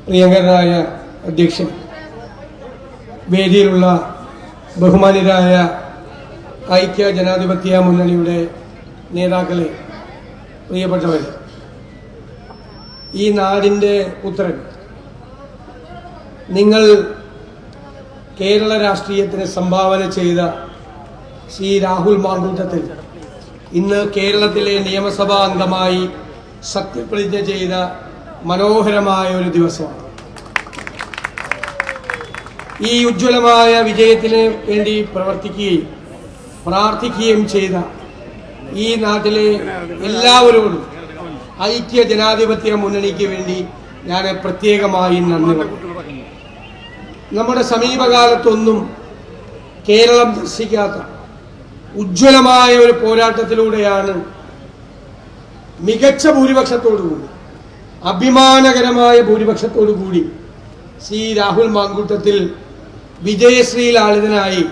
പ്രിയങ്കരനായ അധ്യക്ഷൻ, വേദിയിലുള്ള ബഹുമാന്യരായ ഐക്യ ജനാധിപത്യ മുന്നണിയുടെ നേതാക്കളെ, പ്രിയപ്പെട്ടവർ, ഈ നാടിൻ്റെ പുത്രൻ, നിങ്ങൾ കേരള രാഷ്ട്രീയത്തിന് സംഭാവന ചെയ്ത ശ്രീ രാഹുൽ മാങ്കൂട്ടത്തിൽ ഇന്ന് കേരളത്തിലെ നിയമസഭാ അംഗമായി സത്യപ്രതിജ്ഞ ചെയ്ത മനോഹരമായ ഒരു ദിവസമാണ്. ഈ ഉജ്ജ്വലമായ വിജയത്തിന് വേണ്ടി പ്രവർത്തിക്കുകയും പ്രാർത്ഥിക്കുകയും ചെയ്ത ഈ നാട്ടിലെ എല്ലാവരോടും ഐക്യ ജനാധിപത്യ മുന്നണിക്ക് വേണ്ടി ഞാൻ പ്രത്യേകമായി നന്ദി പറയുന്നു. നമ്മുടെ സമീപകാലത്തൊന്നും കേരളം ദർശിക്കാത്ത ഉജ്ജ്വലമായ ഒരു പോരാട്ടത്തിലൂടെയാണ് മികച്ച ഭൂരിപക്ഷത്തോടുകൂടി, അഭിമാനകരമായ ഭൂരിപക്ഷത്തോടുകൂടി ശ്രീ രാഹുൽ മാങ്കൂട്ടത്തിൽ വിജയശ്രീ ലാളിതനായി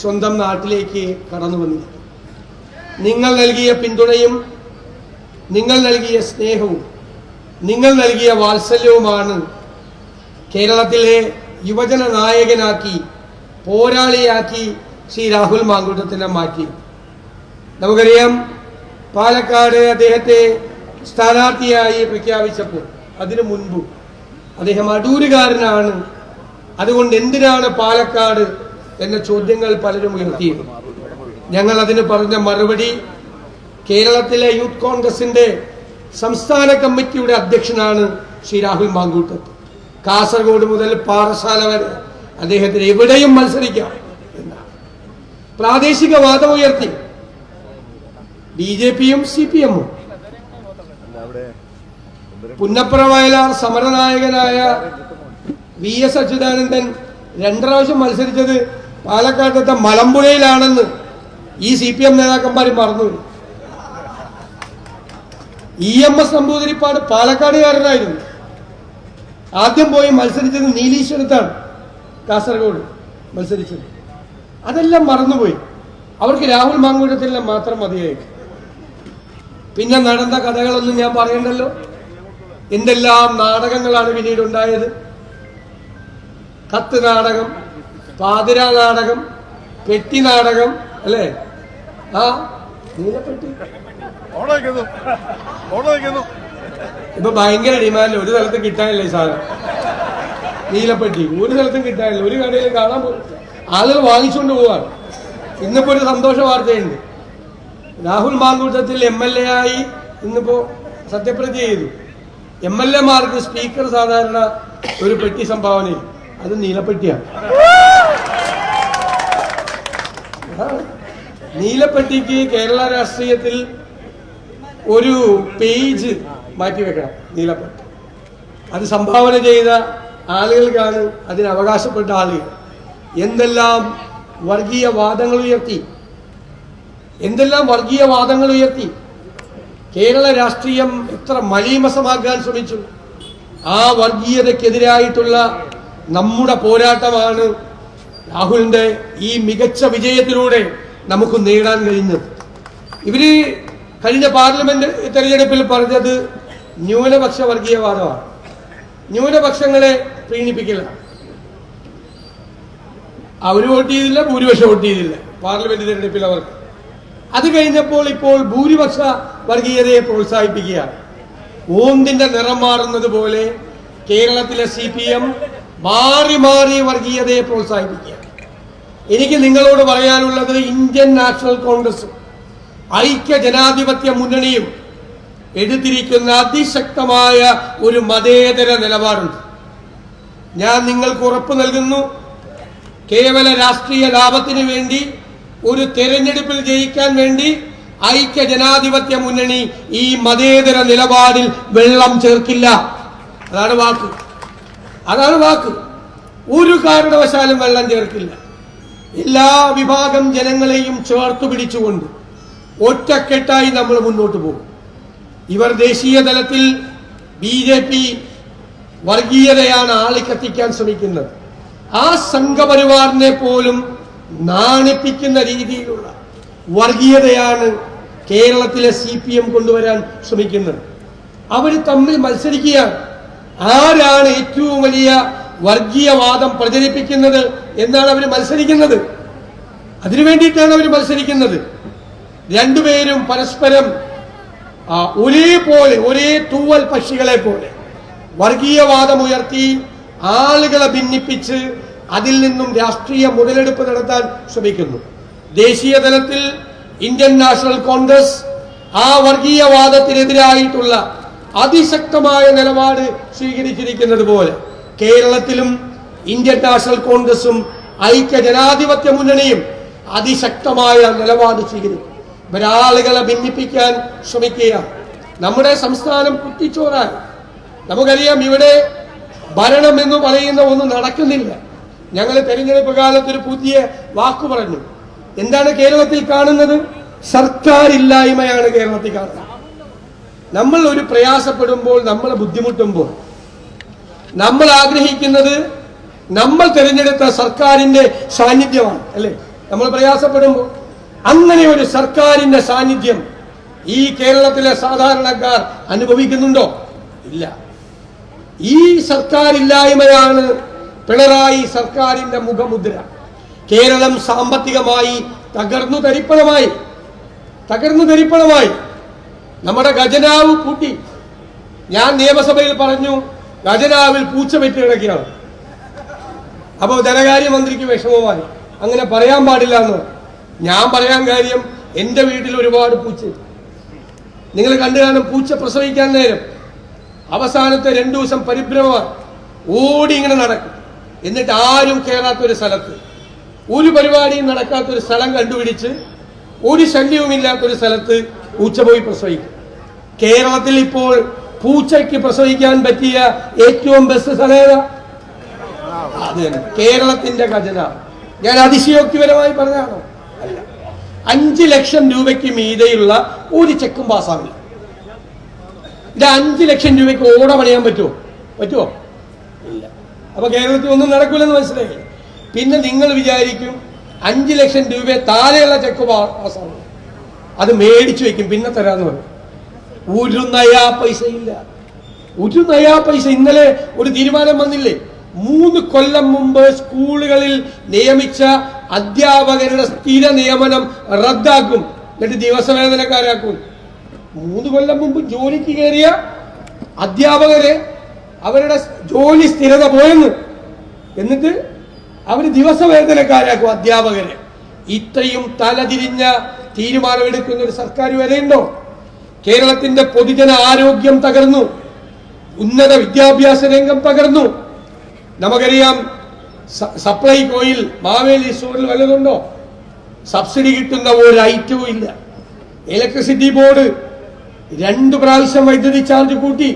സ്വന്തം നാട്ടിലേക്ക് കടന്നു വന്നിരിക്കും. നിങ്ങൾ നൽകിയ പിന്തുണയും നിങ്ങൾ നൽകിയ സ്നേഹവും നിങ്ങൾ നൽകിയ വാത്സല്യവുമാണ് കേരളത്തിലെ യുവജന നായകനാക്കി, പോരാളിയാക്കി ശ്രീ രാഹുൽ മാങ്കൂട്ടത്തിനെ മാറ്റി. നമുക്കറിയാം, പാലക്കാട് അദ്ദേഹത്തെ സ്ഥാനാർത്ഥിയായി പ്രഖ്യാപിച്ചപ്പോൾ അതിനു മുൻപ് അദ്ദേഹം അടൂരുകാരനാണ്, അതുകൊണ്ട് എന്തിനാണ് പാലക്കാട് എന്ന ചോദ്യങ്ങൾ പലരും ഉയർത്തിയത്. ഞങ്ങൾ അതിന് പറഞ്ഞ മറുപടി, കേരളത്തിലെ യൂത്ത് കോൺഗ്രസിന്റെ സംസ്ഥാന കമ്മിറ്റിയുടെ അധ്യക്ഷനാണ് ശ്രീ രാഹുൽ മാങ്കൂട്ടത്തിൽ. കാസർഗോഡ് മുതൽ പാറശാല വരെ അദ്ദേഹത്തിന് എവിടെയും മത്സരിക്കാം എന്നാണ്. പ്രാദേശികവാദം ഉയർത്തി BJPയും CPMഉം. പുന്നപ്ര വയലാർ സമരനായകനായ VS അച്യുതാനന്ദൻ 2 പ്രാവശ്യം മത്സരിച്ചത് പാലക്കാട്ടത്തെ മലമ്പുഴയിലാണെന്ന് ഈ CPM നേതാക്കന്മാർ മറന്നു. EMS നമ്പൂതിരിപ്പാട് പാലക്കാടുകാരനായിരുന്നു. ആദ്യം പോയി മത്സരിച്ചത് നീലീശ്വരത്താണ്, കാസർഗോഡ് മത്സരിച്ചത്. അതെല്ലാം മറന്നുപോയി. അവർക്ക് രാഹുൽ മാങ്കൂട്ടത്തിനെ മാത്രം മതിയായി. പിന്നെ നടന്ന കഥകളൊന്നും ഞാൻ പറയണ്ടല്ലോ. എന്തെല്ലാം നാടകങ്ങളാണ് പിന്നീട് ഉണ്ടായത്. കത്ത് നാടകം, പാതിര നാടകം, പെട്ടി നാടകം, അല്ലേ? ആ നീലപ്പെട്ടി ഇപ്പൊ ഭയങ്കര ഡിമാൻഡ്. ഒരു സ്ഥലത്തും കിട്ടാനില്ല ഈ സാധനം. നീലപ്പെട്ടി ഒരു സ്ഥലത്തും കിട്ടാനില്ല. ഒരു കടയിലും കാണാൻ പോലും ആളുകൾ വാങ്ങിച്ചുകൊണ്ട് പോവാണ്. ഇന്നിപ്പോ ഒരു സന്തോഷ വാർത്തയുണ്ട്. രാഹുൽ മാങ്കൂട്ടത്തിൽ MLA ആയി ഇന്നിപ്പോ സത്യപ്രതിജ്ഞ ചെയ്തു. MLA മാർക്ക് സ്പീക്കർ സാധാരണ ഒരു പെട്ടി സംഭാവന, അത് നീലപ്പെട്ടിയാണ്. നീലപ്പെട്ടിക്ക് കേരള രാഷ്ട്രീയത്തിൽ ഒരു പേജ് മാറ്റിവെക്കണം. നീലപ്പെട്ടി അത് സംഭാവന ചെയ്ത ആളുകൾക്കാണ് അതിന് അവകാശപ്പെട്ട ആളുകൾ. എന്തെല്ലാം വർഗീയ വാദങ്ങൾ ഉയർത്തി, എന്തെല്ലാം വർഗീയ വാദങ്ങൾ ഉയർത്തി. കേരള രാഷ്ട്രീയം എത്ര മലീമസമാക്കാൻ ശ്രമിച്ചു. ആ വർഗീയതയ്ക്കെതിരായിട്ടുള്ള നമ്മുടെ പോരാട്ടമാണ് രാഹുലിന്റെ ഈ മികച്ച വിജയത്തിലൂടെ നമുക്ക് നേടാൻ കഴിഞ്ഞത്. ഇവര് കഴിഞ്ഞ പാർലമെന്റ് തെരഞ്ഞെടുപ്പിൽ പറഞ്ഞത് ന്യൂനപക്ഷ വർഗീയവാദമാണ്, ന്യൂനപക്ഷങ്ങളെ പ്രീണിപ്പിക്കലാണ്. അവർ വോട്ട് ചെയ്തില്ല, ഭൂരിപക്ഷം വോട്ട് ചെയ്തില്ല പാർലമെന്റ് തെരഞ്ഞെടുപ്പിൽ അവർക്ക്. അത് കഴിഞ്ഞപ്പോൾ ഇപ്പോൾ ഭൂരിപക്ഷ വർഗീയതയെ പ്രോത്സാഹിപ്പിക്കുകയാണ്. ഓന്തിന്റെ നിറം മാറുന്നത് പോലെ കേരളത്തിലെ CPM മാറി മാറി വർഗീയതയെ പ്രോത്സാഹിപ്പിക്കുകയാണ്. എനിക്ക് നിങ്ങളോട് പറയാനുള്ളത്, ഇന്ത്യൻ നാഷണൽ കോൺഗ്രസും ഐക്യ ജനാധിപത്യ മുന്നണിയും എടുത്തിരിക്കുന്ന അതിശക്തമായ ഒരു മതേതര നിലപാടുണ്ട്. ഞാൻ നിങ്ങൾക്ക് ഉറപ്പ് നൽകുന്നു, കേവല രാഷ്ട്രീയ ലാഭത്തിന് വേണ്ടി, ഒരു തെരഞ്ഞെടുപ്പിൽ ജയിക്കാൻ വേണ്ടി ഐക്യ ജനാധിപത്യ മുന്നണി ഈ മതേതര നിലപാടിൽ വെള്ളം ചേർക്കില്ല. അതാണ് വാക്ക്, അതാണ് വാക്ക്. ഒരു കാരണവശാലും വെള്ളം ചേർക്കില്ല. എല്ലാ വിഭാഗം ജനങ്ങളെയും ചേർത്തു പിടിച്ചുകൊണ്ട് ഒറ്റക്കെട്ടായി നമ്മൾ മുന്നോട്ട് പോകും. ഇവർ ദേശീയ തലത്തിൽ BJP വർഗീയതയാണ് ആളിക്കത്തിക്കാൻ ശ്രമിക്കുന്നത്. ആ സംഘപരിവാറിനെ പോലും നാണിപ്പിക്കുന്ന രീതിയിലുള്ള വർഗീയതയാണ് കേരളത്തിലെ CPM കൊണ്ടുവരാൻ ശ്രമിക്കുന്നത്. അവർ തമ്മിൽ മത്സരിക്കുകയാണ്. ആരാണ് ഏറ്റവും വലിയ വർഗീയവാദം പ്രചരിപ്പിക്കുന്നത് എന്നാണ് അവർ മത്സരിക്കുന്നത്. അതിനു വേണ്ടിയിട്ടാണ് അവർ മത്സരിക്കുന്നത്. രണ്ടുപേരും പരസ്പരം ഒരേപോലെ, ഒരേ തൂവൽ പക്ഷികളെ പോലെ വർഗീയവാദമുയർത്തി ആളുകളെ ഭിന്നിപ്പിച്ച് അതിൽ നിന്നും രാഷ്ട്രീയ മുതലെടുപ്പ് നടത്താൻ ശ്രമിക്കുന്നു. ദേശീയ തലത്തിൽ ഇന്ത്യൻ നാഷണൽ കോൺഗ്രസ് ആ വർഗീയവാദത്തിനെതിരായിട്ടുള്ള അതിശക്തമായ നിലപാട് സ്വീകരിച്ചിരിക്കുന്നത് പോലെ കേരളത്തിലും ഇന്ത്യൻ നാഷണൽ കോൺഗ്രസും ഐക്യ ജനാധിപത്യ മുന്നണിയും അതിശക്തമായ നിലപാട് സ്വീകരിക്കും. ഇവരാളുകളെ ഭിന്നിപ്പിക്കാൻ ശ്രമിക്കുകയാണ്. നമ്മുടെ സംസ്ഥാനം കുറ്റിച്ചോറായി. നമുക്കറിയാം, ഇവിടെ ഭരണം എന്ന് പറയുന്ന ഒന്നും നടക്കുന്നില്ല. ഞങ്ങൾ തെരഞ്ഞെടുപ്പ് കാലത്ത് ഒരു പുതിയ വാക്ക് പറഞ്ഞു. എന്താണ് കേരളത്തിൽ കാണുന്നത്? സർക്കാരില്ലായ്മയാണ് കേരളത്തിൽ കാണുന്നത്. നമ്മൾ ഒരു പ്രയാസപ്പെടുമ്പോൾ, നമ്മൾ ബുദ്ധിമുട്ടുമ്പോൾ നമ്മൾ ആഗ്രഹിക്കുന്നത് നമ്മൾ തിരഞ്ഞെടുത്ത സർക്കാരിന്റെ സാന്നിധ്യമാണ്, അല്ലേ? നമ്മൾ പ്രയാസപ്പെടുമ്പോൾ അങ്ങനെ ഒരു സർക്കാരിന്റെ സാന്നിധ്യം ഈ കേരളത്തിലെ സാധാരണക്കാർ അനുഭവിക്കുന്നുണ്ടോ? ഇല്ല. ഈ സർക്കാരില്ലായ്മയാണ് പിണറായി സർക്കാരിന്റെ മുഖമുദ്ര. കേരളം സാമ്പത്തികമായി തകർന്നു തരിപ്പണമായി. നമ്മുടെ ഖജനാവ് പൂട്ടി. ഞാൻ നിയമസഭയിൽ പറഞ്ഞു, ഖജനാവിൽ പൂച്ച പെറ്റി കിടക്കുകയാണ്. അപ്പോൾ ധനകാര്യമന്ത്രിക്ക് വിഷമമായി. അങ്ങനെ പറയാൻ പാടില്ല എന്ന് ഞാൻ പറയാൻ കാര്യം, എന്റെ വീട്ടിൽ ഒരുപാട് പൂച്ച. നിങ്ങൾ കണ്ടു കാണും, പൂച്ച പ്രസവിക്കാൻ നേരം അവസാനത്തെ 2 ദിവസം പരിഭ്രമമാണ്. ഓടി ഇങ്ങനെ നടക്കും. എന്നിട്ട് ആരും കയറാത്തൊരു സ്ഥലത്ത്, ഒരു പരിപാടിയും നടക്കാത്തൊരു സ്ഥലം കണ്ടുപിടിച്ച് ഒരു ശല്യവുമില്ലാത്തൊരു സ്ഥലത്ത് പൂച്ച പോയി പ്രസവിക്കും. കേരളത്തിൽ ഇപ്പോൾ പൂച്ചയ്ക്ക് പ്രസവിക്കാൻ പറ്റിയ ഏറ്റവും ബെസ്റ്റ് സ്ഥലം അത് തന്നെ, കേരളത്തിന്റെ ഖജനാവ്. ഞാൻ അതിശയോക്തിപരമായി പറഞ്ഞാണോ? അല്ല. 5 ലക്ഷം രൂപയ്ക്ക് മീതെയുള്ള ഒരു ചെക്കും പാസ്സാവില്ല. ഇത് 5 ലക്ഷം രൂപയ്ക്ക് ഓട പണിയാൻ പറ്റുമോ? ഇല്ല. അപ്പൊ കേരളത്തിൽ ഒന്നും നടക്കില്ലെന്ന് മനസ്സിലായി. പിന്നെ നിങ്ങൾ വിചാരിക്കും 5 ലക്ഷം രൂപ താഴെയുള്ള ചെക്ക് പാസ്സാവും, അത് മേടിച്ചു വെക്കും, പിന്നെ തരാന്ന് പറയും. ഒരു നയാ പൈസ ഇല്ല. ഇന്നലെ ഒരു തീരുമാനം വന്നില്ലേ? 3 കൊല്ലം മുമ്പ് സ്കൂളുകളിൽ നിയമിച്ച അധ്യാപകരുടെ സ്ഥിര നിയമനം റദ്ദാക്കും, എന്നിട്ട് ദിവസവേതനക്കാരാക്കും. 3 കൊല്ലം മുമ്പ് ജോലിക്ക് കയറിയ അധ്യാപകരെ അവരുടെ ജോലി സ്ഥിരത പോയെന്ന്, എന്നിട്ട് അവര് ദിവസവേതനക്കാരാക്കും അധ്യാപകരെ. ഇത്രയും തലതിരിഞ്ഞ തീരുമാനമെടുക്കുന്ന ഒരു സർക്കാർ വരെയുണ്ടോ? കേരളത്തിന്റെ പൊതുജന ആരോഗ്യം തകർന്നു, ഉന്നത വിദ്യാഭ്യാസ രംഗം തകർന്നു. നമുക്കറിയാം, സപ്ലൈകോയിൽ മാവേലി സ്റ്റോറിൽ വല്ലതുണ്ടോ? സബ്സിഡി കിട്ടുന്ന ഒരു ഐറ്റവും ഇല്ല. ഇലക്ട്രിസിറ്റി ബോർഡ് 2 പ്രാവശ്യം വൈദ്യുതി ചാർജ് കൂട്ടി.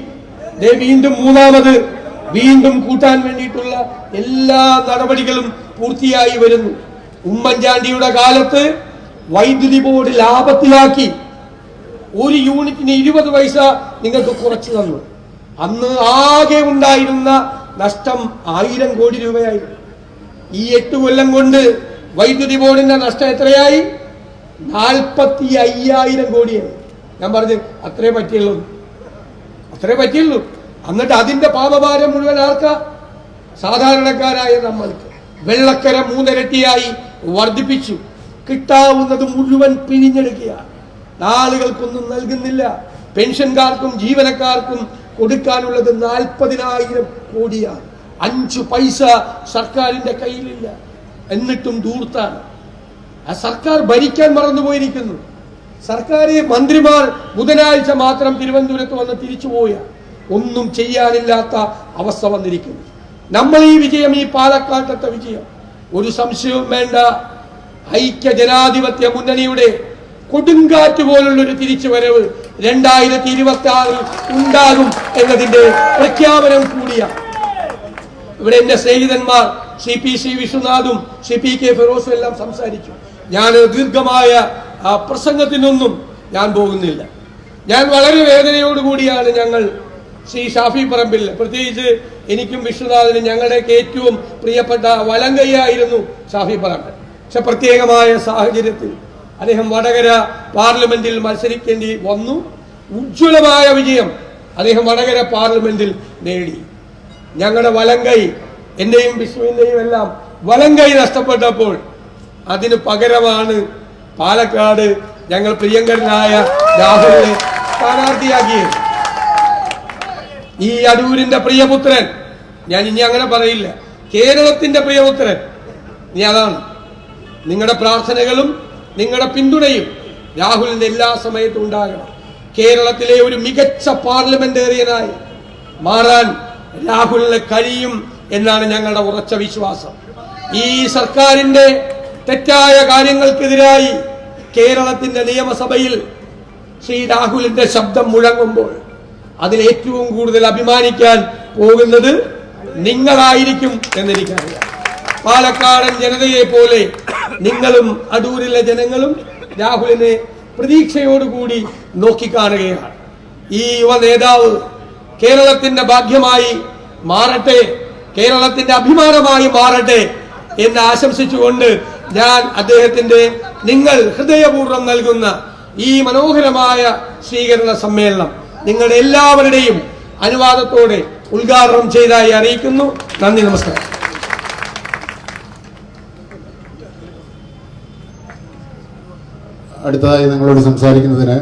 വീണ്ടും 3ാമത് വീണ്ടും കൂട്ടാൻ വേണ്ടിയിട്ടുള്ള എല്ലാ നടപടികളും പൂർത്തിയായി വരുന്നു. ഉമ്മൻചാണ്ടിയുടെ കാലത്ത് വൈദ്യുതി ബോർഡ് ലാഭത്തിലാക്കി. 1 യൂണിറ്റിന് 20 പൈസ നിങ്ങൾക്ക് കുറച്ചു തന്നു. അന്ന് ആകെ ഉണ്ടായിരുന്ന നഷ്ടം 1000 കോടി രൂപയായിരുന്നു. ഈ 8 കൊല്ലം കൊണ്ട് വൈദ്യുതി ബോർഡിന്റെ നഷ്ടം എത്രയായി? 45,000 കോടിയായി. ഞാൻ പറഞ്ഞു അത്രേ പറ്റിയുള്ളൂ. എന്നിട്ട് അതിന്റെ പാപഭാരം മുഴുവൻ ആർക്കാ? സാധാരണക്കാരായ നമ്മൾക്ക്. വെള്ളക്കര 3 ഇരട്ടിയായി വർദ്ധിപ്പിച്ചു. കിട്ടാവുന്നത് മുഴുവൻ പിഴിഞ്ഞെടുക്കുക. ആളുകൾക്കൊന്നും നൽകുന്നില്ല. പെൻഷൻകാർക്കും ജീവനക്കാർക്കും കൊടുക്കാനുള്ളത് 40,000 കോടിയാണ്. 5 പൈസ സർക്കാരിന്റെ കയ്യിലില്ല. എന്നിട്ടും ധൂർത്താണ്. ആ സർക്കാർ ഭരിക്കാൻ മറന്നുപോയിരിക്കുന്നു. സർക്കാർ മന്ത്രിമാർ ബുധനാഴ്ച മാത്രം തിരുവനന്തപുരത്ത് വന്ന് തിരിച്ചുപോയ ഒന്നും ചെയ്യാനില്ലാത്ത അവസ്ഥ വന്നിരിക്കുന്നു. നമ്മൾ ഈ വിജയം, ഈ പാലക്കാട്ടത്തെ വിജയം, ഒരു സംശയവും വേണ്ട, ഐക്യ ജനാധിപത്യ മുന്നണിയുടെ കൊടുങ്കാറ്റ് പോലുള്ളൊരു തിരിച്ചുവരവ് 2026 ഉണ്ടാകും എന്നതിന്റെ പ്രഖ്യാപനം കൂടിയാണ്. ഇവിടെ എന്റെ സ്നേഹിതന്മാർ CPC വിശ്വനാഥും CPK ഫിറോസും എല്ലാം സംസാരിച്ചു. ഞാൻ ദീർഘമായ പ്രസംഗത്തിനൊന്നും ഞാൻ പോകുന്നില്ല. ഞാൻ വളരെ വേദനയോടുകൂടിയാണ് ഞങ്ങൾ ശ്രീ ഷാഫി പറമ്പിൽ, പ്രത്യേകിച്ച് എനിക്കും വിശ്വനാഥിനും ഞങ്ങളുടെയൊക്കെ ഏറ്റവും പ്രിയപ്പെട്ട വലങ്കയ്യായിരുന്നു ഷാഫി പറമ്പിൽ. പക്ഷെ പ്രത്യേകമായ സാഹചര്യത്തിൽ അദ്ദേഹം വടകര പാർലമെന്റിൽ മത്സരിക്കേണ്ടി വന്നു. ഉജ്ജ്വലമായ വിജയം അദ്ദേഹം വടകര പാർലമെന്റിൽ നേടി. ഞങ്ങളുടെ വലങ്കൈ, എന്റെയും വിഷ്ണുവിന്റെയും എല്ലാം വലങ്കൈ നഷ്ടപ്പെട്ടപ്പോൾ അതിന് പകരമാണ് പാലക്കാട് ഞങ്ങൾ പ്രിയങ്കരനായ രാഹുലിനെ സ്ഥാനാർത്ഥിയാക്കിയത്. ഈ അടൂരിന്റെ പ്രിയപുത്രൻ, ഞാൻ ഇനി അങ്ങനെ പറയില്ല, കേരളത്തിന്റെ പ്രിയപുത്രൻ. ഇനി അതാണ് നിങ്ങളുടെ പ്രാർത്ഥനകളും നിങ്ങളുടെ പിന്തുണയും രാഹുലിന് എല്ലാ സമയത്തും ഉണ്ടാകണം. കേരളത്തിലെ ഒരു മികച്ച പാർലമെന്റേറിയനായി മാറാൻ രാഹുലിന് കഴിയും എന്നാണ് ഞങ്ങളുടെ ഉറച്ച വിശ്വാസം. ഈ സർക്കാരിന്റെ തെറ്റായ കാര്യങ്ങൾക്കെതിരായി കേരളത്തിന്റെ നിയമസഭയിൽ ശ്രീ രാഹുലിന്റെ ശബ്ദം മുഴങ്ങുമ്പോൾ അതിൽ ഏറ്റവും കൂടുതൽ അഭിമാനിക്കാൻ പോകുന്നത് നിങ്ങളായിരിക്കും എന്നെനിക്കറിയാം. പാലക്കാടൻ ജനതയെ പോലെ നിങ്ങളും അടൂരിലെ ജനങ്ങളും രാഹുലിനെ പ്രതീക്ഷയോടുകൂടി നോക്കിക്കാണുകയാണ്. ഈ യുവ നേതാവ് കേരളത്തിന്റെ ഭാഗ്യമായി മാറട്ടെ, കേരളത്തിന്റെ അഭിമാനമായി മാറട്ടെ എന്ന് ആശംസിച്ചുകൊണ്ട് ഞാൻ അദ്ദേഹത്തിന്റെ നിങ്ങൾ ഹൃദയപൂർവ്വം നൽകുന്ന ഈ മനോഹരമായ സ്വീകരണ സമ്മേളനം നിങ്ങളുടെ എല്ലാവരുടെയും അനുവാദത്തോടെ ഉദ്ഘാടനം ചെയ്തതായി അറിയിക്കുന്നു. നന്ദി, നമസ്കാരം. അടുത്തതായി നിങ്ങളോട് സംസാരിക്കുന്നതിന്